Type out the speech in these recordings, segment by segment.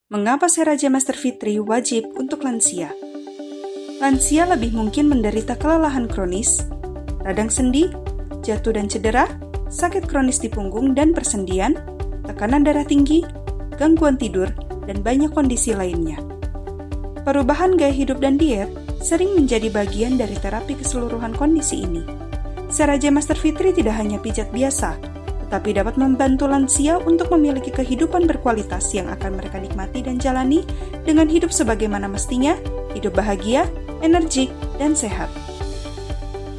Mengapa Seraja Master Fitri wajib untuk lansia? Lansia lebih mungkin menderita kelelahan kronis, radang sendi, jatuh dan cedera, sakit kronis di punggung dan persendian, tekanan darah tinggi, gangguan tidur, dan banyak kondisi lainnya. Perubahan gaya hidup dan diet sering menjadi bagian dari terapi keseluruhan kondisi ini. Seraja Master Fitri tidak hanya pijat biasa, tetapi dapat membantu lansia untuk memiliki kehidupan berkualitas yang akan mereka nikmati dan jalani dengan hidup sebagaimana mestinya, hidup bahagia, energik, dan sehat.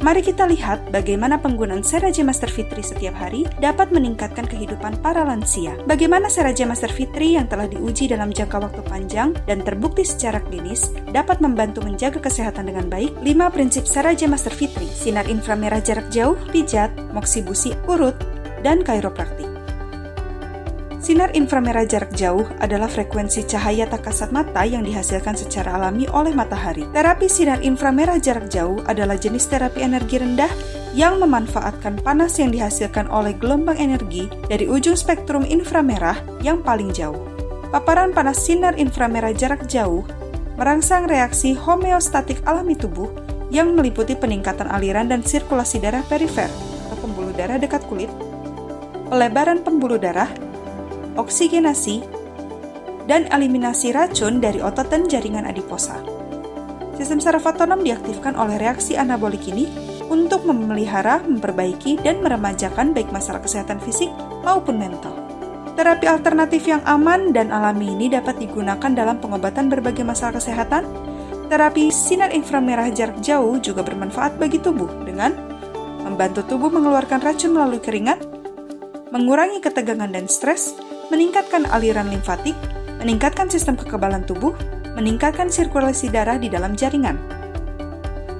Mari kita lihat bagaimana penggunaan Seraja Master Fitri setiap hari dapat meningkatkan kehidupan para lansia. Bagaimana Seraja Master Fitri yang telah diuji dalam jangka waktu panjang dan terbukti secara klinis dapat membantu menjaga kesehatan dengan baik. 5 prinsip Seraja Master Fitri: sinar inframerah jarak jauh, pijat, moksibusi, urut, dan kairopraktik. Sinar inframerah jarak jauh adalah frekuensi cahaya tak kasat mata yang dihasilkan secara alami oleh matahari. Terapi sinar inframerah jarak jauh adalah jenis terapi energi rendah yang memanfaatkan panas yang dihasilkan oleh gelombang energi dari ujung spektrum inframerah yang paling jauh. Paparan panas sinar inframerah jarak jauh merangsang reaksi homeostatik alami tubuh yang meliputi peningkatan aliran dan sirkulasi darah perifer atau pembuluh darah dekat kulit, pelebaran pembuluh darah, oksigenasi, dan eliminasi racun dari otot dan jaringan adiposa. Sistem saraf otonom diaktifkan oleh reaksi anabolik ini untuk memelihara, memperbaiki, dan meremajakan baik masalah kesehatan fisik maupun mental. Terapi alternatif yang aman dan alami ini dapat digunakan dalam pengobatan berbagai masalah kesehatan. Terapi sinar inframerah jarak jauh juga bermanfaat bagi tubuh dengan membantu tubuh mengeluarkan racun melalui keringat, mengurangi ketegangan dan stres, meningkatkan aliran limfatik, meningkatkan sistem kekebalan tubuh, meningkatkan sirkulasi darah di dalam jaringan.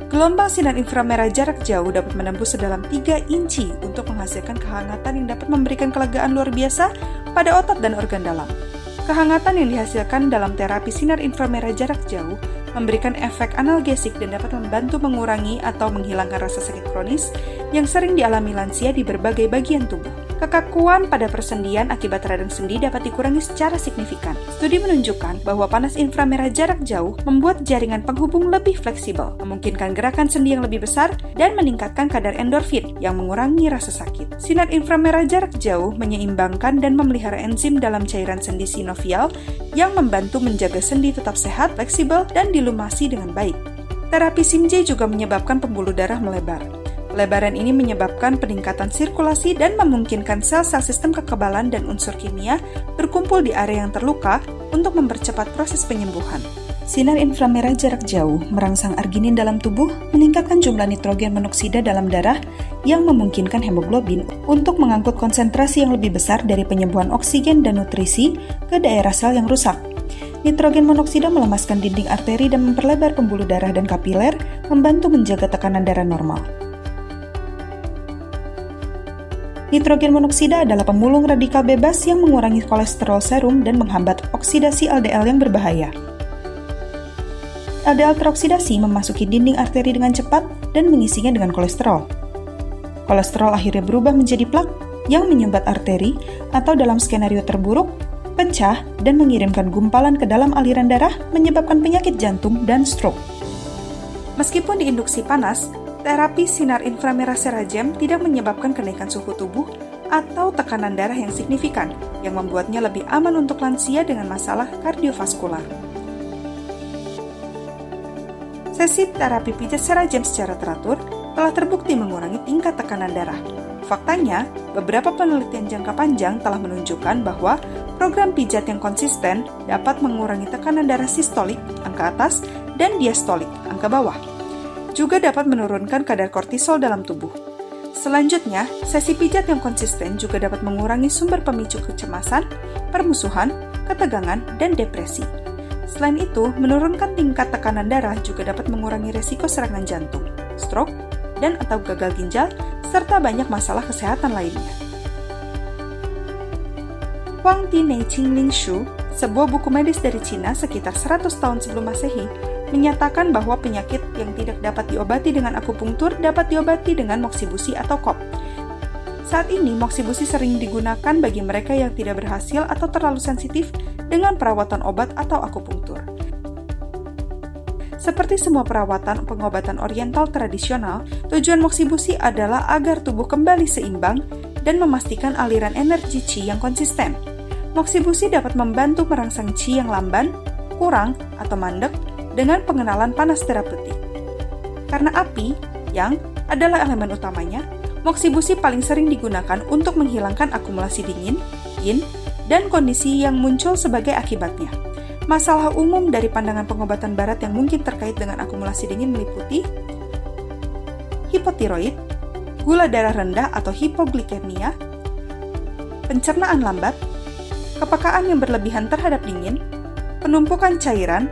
Gelombang sinar inframerah jarak jauh dapat menembus sedalam 3 inci untuk menghasilkan kehangatan yang dapat memberikan kelegaan luar biasa pada otot dan organ dalam. Kehangatan yang dihasilkan dalam terapi sinar inframerah jarak jauh memberikan efek analgesik dan dapat membantu mengurangi atau menghilangkan rasa sakit kronis yang sering dialami lansia di berbagai bagian tubuh. Kekakuan pada persendian akibat radang sendi dapat dikurangi secara signifikan. Studi menunjukkan bahwa panas inframerah jarak jauh membuat jaringan penghubung lebih fleksibel, memungkinkan gerakan sendi yang lebih besar, dan meningkatkan kadar endorfin yang mengurangi rasa sakit. Sinar inframerah jarak jauh menyeimbangkan dan memelihara enzim dalam cairan sendi sinovial yang membantu menjaga sendi tetap sehat, fleksibel, dan dilumasi dengan baik. Terapi SIMJ juga menyebabkan pembuluh darah melebar. Pelebaran ini menyebabkan peningkatan sirkulasi dan memungkinkan sel-sel sistem kekebalan dan unsur kimia berkumpul di area yang terluka untuk mempercepat proses penyembuhan. Sinar inframerah jarak jauh merangsang arginin dalam tubuh, meningkatkan jumlah nitrogen monoksida dalam darah yang memungkinkan hemoglobin untuk mengangkut konsentrasi yang lebih besar dari penyembuhan oksigen dan nutrisi ke daerah sel yang rusak. Nitrogen monoksida melemaskan dinding arteri dan memperlebar pembuluh darah dan kapiler, membantu menjaga tekanan darah normal. Nitrogen monoksida adalah pemulung radikal bebas yang mengurangi kolesterol serum dan menghambat oksidasi LDL yang berbahaya. LDL teroksidasi memasuki dinding arteri dengan cepat dan mengisinya dengan kolesterol. Kolesterol akhirnya berubah menjadi plak yang menyumbat arteri atau dalam skenario terburuk, pecah dan mengirimkan gumpalan ke dalam aliran darah menyebabkan penyakit jantung dan stroke. Meskipun diinduksi panas, terapi sinar inframerah Serajem tidak menyebabkan kenaikan suhu tubuh atau tekanan darah yang signifikan, yang membuatnya lebih aman untuk lansia dengan masalah kardiovaskular. Sesi terapi pijat Serajem secara teratur telah terbukti mengurangi tingkat tekanan darah. Faktanya, beberapa penelitian jangka panjang telah menunjukkan bahwa program pijat yang konsisten dapat mengurangi tekanan darah sistolik, angka atas, dan diastolik, angka bawah. Juga dapat menurunkan kadar kortisol dalam tubuh. Selanjutnya, sesi pijat yang konsisten juga dapat mengurangi sumber pemicu kecemasan, permusuhan, ketegangan, dan depresi. Selain itu, menurunkan tingkat tekanan darah juga dapat mengurangi resiko serangan jantung, stroke, dan atau gagal ginjal, serta banyak masalah kesehatan lainnya. Huang Ti Nei Qing Ling Shu, sebuah buku medis dari Cina sekitar 100 tahun sebelum Masehi, menyatakan bahwa penyakit yang tidak dapat diobati dengan akupunktur dapat diobati dengan moksibusi atau kop. Saat ini, moksibusi sering digunakan bagi mereka yang tidak berhasil atau terlalu sensitif dengan perawatan obat atau akupunktur. Seperti semua perawatan pengobatan oriental tradisional, tujuan moksibusi adalah agar tubuh kembali seimbang dan memastikan aliran energi qi yang konsisten. Moksibusi dapat membantu merangsang qi yang lamban, kurang, atau mandek dengan pengenalan panas terapeutik. Karena api, yang adalah elemen utamanya, moksibusi paling sering digunakan untuk menghilangkan akumulasi dingin, yin, dan kondisi yang muncul sebagai akibatnya. Masalah umum dari pandangan pengobatan barat yang mungkin terkait dengan akumulasi dingin meliputi hipotiroid, gula darah rendah atau hipoglikemia, pencernaan lambat, kepekaan yang berlebihan terhadap dingin, penumpukan cairan,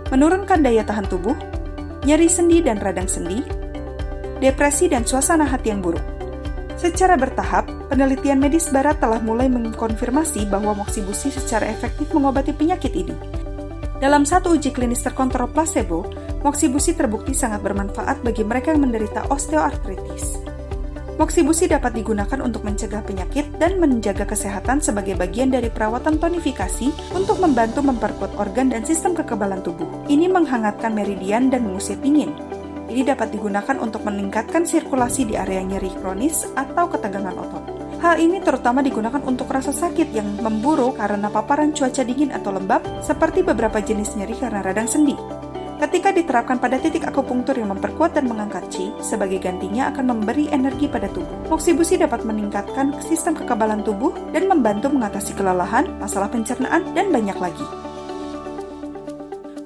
menurunkan daya tahan tubuh, nyeri sendi dan radang sendi, depresi dan suasana hati yang buruk. Secara bertahap, penelitian medis barat telah mulai mengkonfirmasi bahwa moksibusi secara efektif mengobati penyakit ini. Dalam satu uji klinis terkontrol placebo, moksibusi terbukti sangat bermanfaat bagi mereka yang menderita osteoartritis. Moksibusi dapat digunakan untuk mencegah penyakit dan menjaga kesehatan sebagai bagian dari perawatan tonifikasi untuk membantu memperkuat organ dan sistem kekebalan tubuh. Ini menghangatkan meridian dan mengusir dingin. Ini dapat digunakan untuk meningkatkan sirkulasi di area nyeri kronis atau ketegangan otot. Hal ini terutama digunakan untuk rasa sakit yang memburuk karena paparan cuaca dingin atau lembab, seperti beberapa jenis nyeri karena radang sendi. Ketika diterapkan pada titik akupunktur yang memperkuat dan mengangkat qi, sebagai gantinya akan memberi energi pada tubuh. Moksibusi dapat meningkatkan sistem kekebalan tubuh dan membantu mengatasi kelelahan, masalah pencernaan, dan banyak lagi.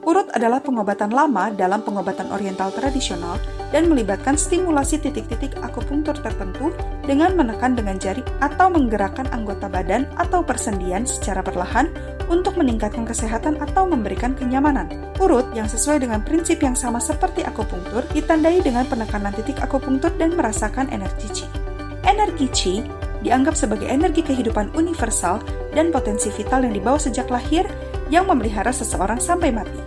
Urut adalah pengobatan lama dalam pengobatan oriental tradisional dan melibatkan stimulasi titik-titik akupunktur tertentu dengan menekan dengan jari atau menggerakkan anggota badan atau persendian secara perlahan untuk meningkatkan kesehatan atau memberikan kenyamanan. Urut yang sesuai dengan prinsip yang sama seperti akupunktur ditandai dengan penekanan titik akupunktur dan merasakan energi qi. Energi qi dianggap sebagai energi kehidupan universal dan potensi vital yang dibawa sejak lahir yang memelihara seseorang sampai mati.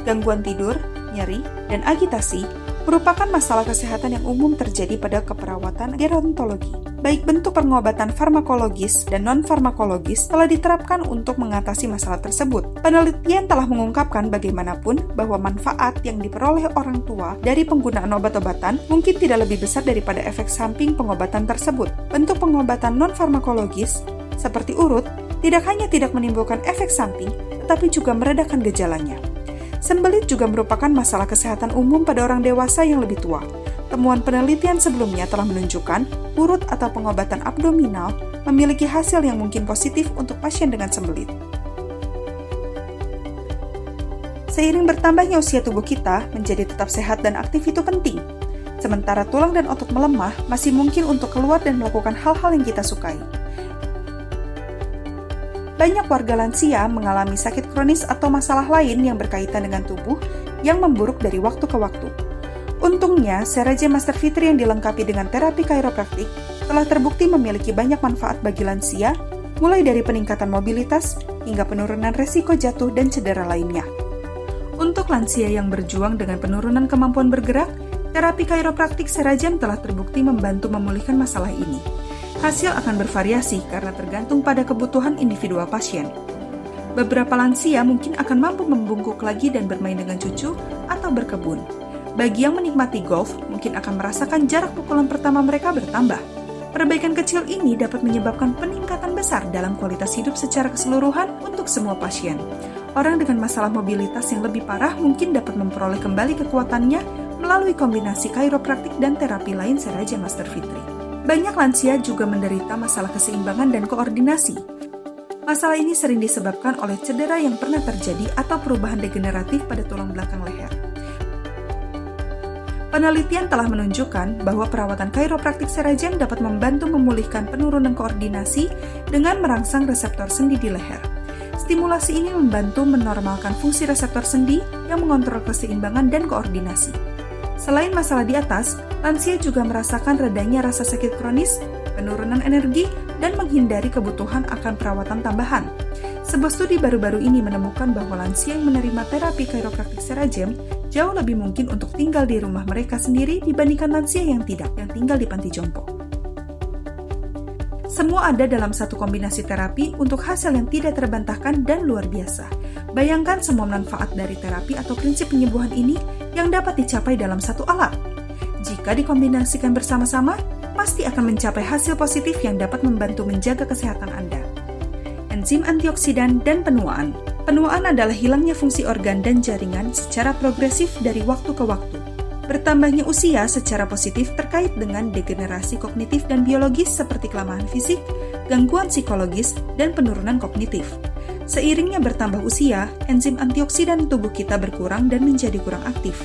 Gangguan tidur, nyeri, dan agitasi merupakan masalah kesehatan yang umum terjadi pada keperawatan gerontologi. Baik bentuk pengobatan farmakologis dan non-farmakologis telah diterapkan untuk mengatasi masalah tersebut. Penelitian telah mengungkapkan bagaimanapun bahwa manfaat yang diperoleh orang tua dari penggunaan obat-obatan mungkin tidak lebih besar daripada efek samping pengobatan tersebut. Bentuk pengobatan non-farmakologis, seperti urut, tidak hanya tidak menimbulkan efek samping, tetapi juga meredakan gejalanya. Sembelit juga merupakan masalah kesehatan umum pada orang dewasa yang lebih tua. Temuan penelitian sebelumnya telah menunjukkan urut atau pengobatan abdominal memiliki hasil yang mungkin positif untuk pasien dengan sembelit. Seiring bertambahnya usia tubuh kita, menjadi tetap sehat dan aktif itu penting. Sementara tulang dan otot melemah, masih mungkin untuk keluar dan melakukan hal-hal yang kita sukai. Banyak warga lansia mengalami sakit kronis atau masalah lain yang berkaitan dengan tubuh yang memburuk dari waktu ke waktu. Untungnya, Seraje Master Fitri yang dilengkapi dengan terapi chiropraktik telah terbukti memiliki banyak manfaat bagi lansia, mulai dari peningkatan mobilitas hingga penurunan resiko jatuh dan cedera lainnya. Untuk lansia yang berjuang dengan penurunan kemampuan bergerak, terapi chiropraktik Serajam telah terbukti membantu memulihkan masalah ini. Hasil akan bervariasi karena tergantung pada kebutuhan individual pasien. Beberapa lansia mungkin akan mampu membungkuk lagi dan bermain dengan cucu atau berkebun. Bagi yang menikmati golf, mungkin akan merasakan jarak pukulan pertama mereka bertambah. Perbaikan kecil ini dapat menyebabkan peningkatan besar dalam kualitas hidup secara keseluruhan untuk semua pasien. Orang dengan masalah mobilitas yang lebih parah mungkin dapat memperoleh kembali kekuatannya melalui kombinasi chiropraktik dan terapi lain Seraja Master Fitri. Banyak lansia juga menderita masalah keseimbangan dan koordinasi. Masalah ini sering disebabkan oleh cedera yang pernah terjadi atau perubahan degeneratif pada tulang belakang leher. Penelitian telah menunjukkan bahwa perawatan chiropraktik Serajam dapat membantu memulihkan penurunan koordinasi dengan merangsang reseptor sendi di leher. Stimulasi ini membantu menormalkan fungsi reseptor sendi yang mengontrol keseimbangan dan koordinasi. Selain masalah di atas, lansia juga merasakan redanya rasa sakit kronis, penurunan energi, dan menghindari kebutuhan akan perawatan tambahan. Sebuah studi baru-baru ini menemukan bahwa lansia yang menerima terapi chiropraktik Serajam jauh lebih mungkin untuk tinggal di rumah mereka sendiri dibandingkan lansia yang tidak, yang tinggal di panti jompo. Semua ada dalam satu kombinasi terapi untuk hasil yang tidak terbantahkan dan luar biasa. Bayangkan semua manfaat dari terapi atau prinsip penyembuhan ini yang dapat dicapai dalam satu alat. Jika dikombinasikan bersama-sama, pasti akan mencapai hasil positif yang dapat membantu menjaga kesehatan Anda. Enzim antioksidan dan penuaan. Penuaan adalah hilangnya fungsi organ dan jaringan secara progresif dari waktu ke waktu. Bertambahnya usia secara positif terkait dengan degenerasi kognitif dan biologis seperti kelemahan fisik, gangguan psikologis, dan penurunan kognitif. Seiringnya bertambah usia, enzim antioksidan tubuh kita berkurang dan menjadi kurang aktif.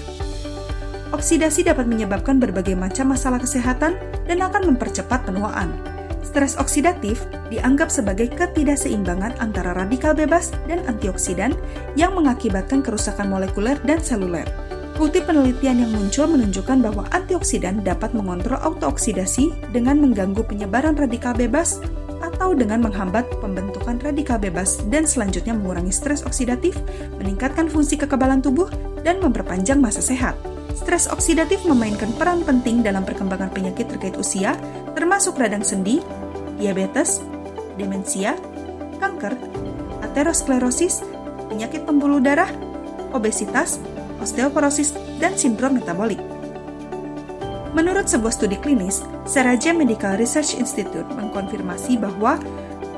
Oksidasi dapat menyebabkan berbagai macam masalah kesehatan dan akan mempercepat penuaan. Stres oksidatif dianggap sebagai ketidakseimbangan antara radikal bebas dan antioksidan yang mengakibatkan kerusakan molekuler dan seluler. Bukti penelitian yang muncul menunjukkan bahwa antioksidan dapat mengontrol autooksidasi dengan mengganggu penyebaran radikal bebas atau dengan menghambat pembentukan radikal bebas dan selanjutnya mengurangi stres oksidatif, meningkatkan fungsi kekebalan tubuh, dan memperpanjang masa sehat. Stres oksidatif memainkan peran penting dalam perkembangan penyakit terkait usia, termasuk radang sendi, diabetes, demensia, kanker, aterosklerosis, penyakit pembuluh darah, obesitas, osteoporosis, dan sindrom metabolik. Menurut sebuah studi klinis, Seraja Medical Research Institute mengkonfirmasi bahwa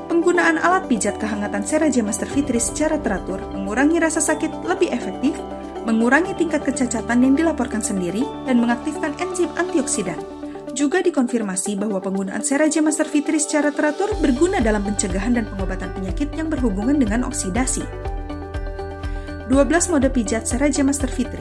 penggunaan alat pijat kehangatan Seraja Master Fitri secara teratur mengurangi rasa sakit lebih efektif, mengurangi tingkat kecacatan yang dilaporkan sendiri, dan mengaktifkan enzim antioksidan. Juga dikonfirmasi bahwa penggunaan Seraja Master Fitri secara teratur berguna dalam pencegahan dan pengobatan penyakit yang berhubungan dengan oksidasi. 12 mode pijat Seraja Master Fitri.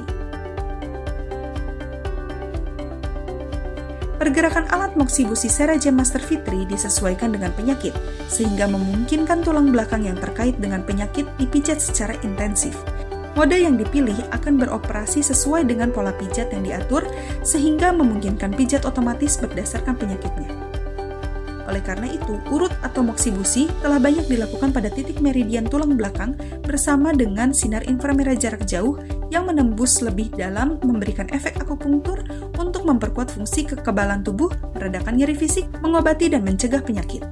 Pergerakan alat moksibusi Seraja Master Fitri disesuaikan dengan penyakit, sehingga memungkinkan tulang belakang yang terkait dengan penyakit dipijat secara intensif. Mode yang dipilih akan beroperasi sesuai dengan pola pijat yang diatur, sehingga memungkinkan pijat otomatis berdasarkan penyakitnya. Oleh karena itu, urut atau moksibusi telah banyak dilakukan pada titik meridian tulang belakang bersama dengan sinar inframerah jarak jauh yang menembus lebih dalam, memberikan efek akupunktur untuk memperkuat fungsi kekebalan tubuh, meredakan nyeri fisik, mengobati dan mencegah penyakit.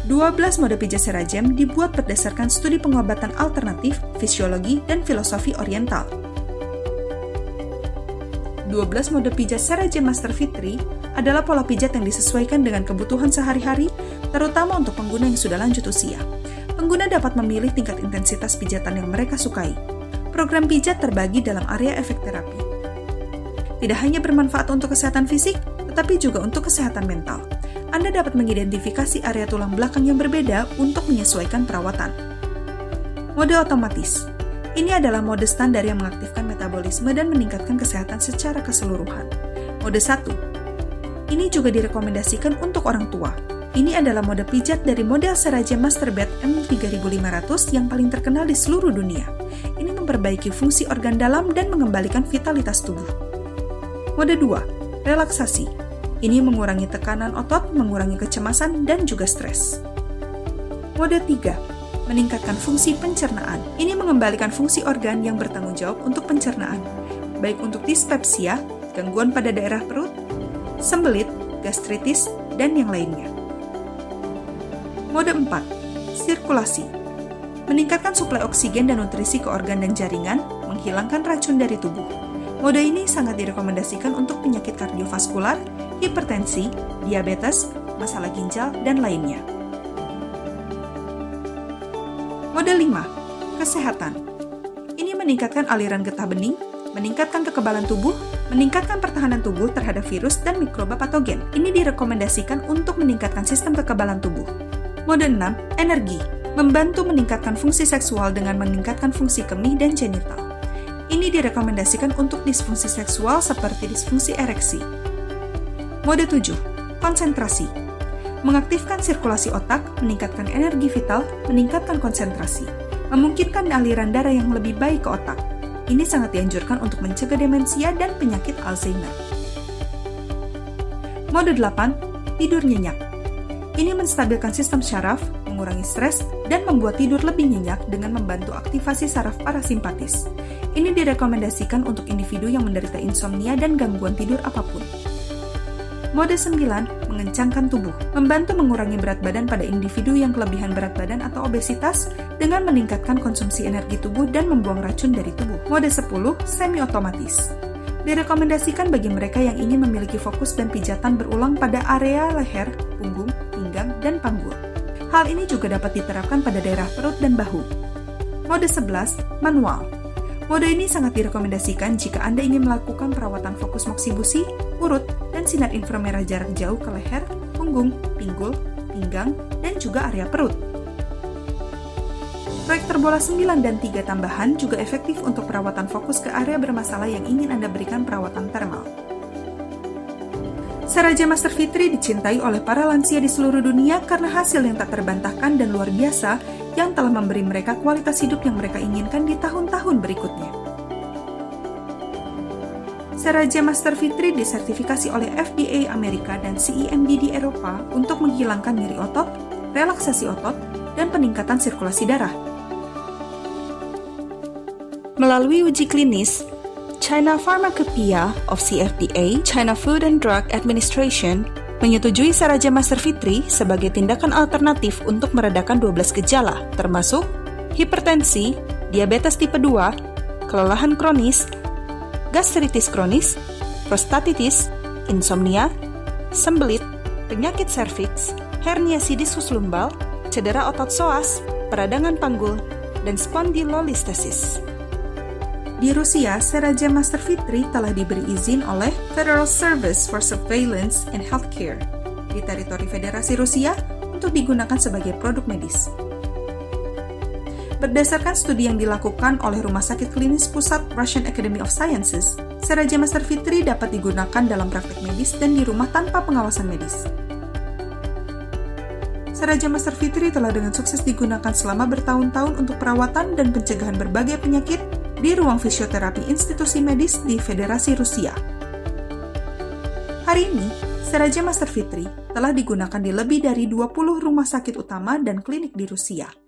12 mode pijat Serajem dibuat berdasarkan studi pengobatan alternatif, fisiologi, dan filosofi oriental. 12 mode pijat Serajem Master Fitri adalah pola pijat yang disesuaikan dengan kebutuhan sehari-hari, terutama untuk pengguna yang sudah lanjut usia. Pengguna dapat memilih tingkat intensitas pijatan yang mereka sukai. Program pijat terbagi dalam area efek terapi. Tidak hanya bermanfaat untuk kesehatan fisik, tetapi juga untuk kesehatan mental. Anda dapat mengidentifikasi area tulang belakang yang berbeda untuk menyesuaikan perawatan. Mode otomatis. Ini adalah mode standar yang mengaktifkan metabolisme dan meningkatkan kesehatan secara keseluruhan. Mode 1. Ini juga direkomendasikan untuk orang tua. Ini adalah mode pijat dari model Serajem Masterbed M3500 yang paling terkenal di seluruh dunia. Ini memperbaiki fungsi organ dalam dan mengembalikan vitalitas tubuh. Mode 2. Relaksasi. Ini mengurangi tekanan otot, mengurangi kecemasan, dan juga stres. Mode 3. Meningkatkan fungsi pencernaan. Ini mengembalikan fungsi organ yang bertanggung jawab untuk pencernaan, baik untuk dispepsia, gangguan pada daerah perut, sembelit, gastritis, dan yang lainnya. Mode 4. Sirkulasi. Meningkatkan suplai oksigen dan nutrisi ke organ dan jaringan, menghilangkan racun dari tubuh. Mode ini sangat direkomendasikan untuk penyakit kardiovaskular, hipertensi, diabetes, masalah ginjal, dan lainnya. Mode 5. Kesehatan. Ini meningkatkan aliran getah bening, meningkatkan kekebalan tubuh, meningkatkan pertahanan tubuh terhadap virus dan mikroba patogen. Ini direkomendasikan untuk meningkatkan sistem kekebalan tubuh. Mode 6. Energi. Membantu meningkatkan fungsi seksual dengan meningkatkan fungsi kemih dan genital. Ini direkomendasikan untuk disfungsi seksual seperti disfungsi ereksi. Mode 7. Konsentrasi. Mengaktifkan sirkulasi otak, meningkatkan energi vital, meningkatkan konsentrasi, memungkinkan aliran darah yang lebih baik ke otak. Ini sangat dianjurkan untuk mencegah demensia dan penyakit Alzheimer. Mode 8. Tidur nyenyak. Ini menstabilkan sistem syaraf, mengurangi stres, dan membuat tidur lebih nyenyak dengan membantu aktivasi saraf parasimpatis. Ini direkomendasikan untuk individu yang menderita insomnia dan gangguan tidur apapun. Mode 9, mengencangkan tubuh. Membantu mengurangi berat badan pada individu yang kelebihan berat badan atau obesitas dengan meningkatkan konsumsi energi tubuh dan membuang racun dari tubuh. Mode 10, semi-otomatis. Direkomendasikan bagi mereka yang ingin memiliki fokus dan pijatan berulang pada area leher, punggung, pinggang, dan panggul. Hal ini juga dapat diterapkan pada daerah perut dan bahu. Mode 11, manual. Mode ini sangat direkomendasikan jika Anda ingin melakukan perawatan fokus moksibusi, urut, dan sinar inframerah jarak jauh ke leher, punggung, pinggul, pinggang, dan juga area perut. Proyektor bola 9 dan 3 tambahan juga efektif untuk perawatan fokus ke area bermasalah yang ingin Anda berikan perawatan thermal. Saraja Master V3 dicintai oleh para lansia di seluruh dunia karena hasil yang tak terbantahkan dan luar biasa yang telah memberi mereka kualitas hidup yang mereka inginkan di tahun-tahun berikutnya. Saraja Master V3 disertifikasi oleh FDA Amerika dan CEMD di Eropa untuk menghilangkan nyeri otot, relaksasi otot, dan peningkatan sirkulasi darah. Melalui uji klinis, China Pharmacopoeia of CFDA, China Food and Drug Administration, menyetujui Saraja Master V3 sebagai tindakan alternatif untuk meredakan 12 gejala, termasuk hipertensi, diabetes tipe 2, kelelahan kronis, gastritis kronis, prostatitis, insomnia, sembelit, penyakit serviks, hernia diskus lumbal, cedera otot psoas, peradangan panggul, dan spondylolistesis. Di Rusia, Saraja Master V3 telah diberi izin oleh Federal Service for Surveillance and Healthcare di teritori Federasi Rusia untuk digunakan sebagai produk medis. Berdasarkan studi yang dilakukan oleh Rumah Sakit Klinis Pusat Russian Academy of Sciences, Saraja Master V3 dapat digunakan dalam praktik medis dan di rumah tanpa pengawasan medis. Saraja Master V3 telah dengan sukses digunakan selama bertahun-tahun untuk perawatan dan pencegahan berbagai penyakit di ruang fisioterapi institusi medis di Federasi Rusia. Hari ini, Saraja Master V3 telah digunakan di lebih dari 20 rumah sakit utama dan klinik di Rusia.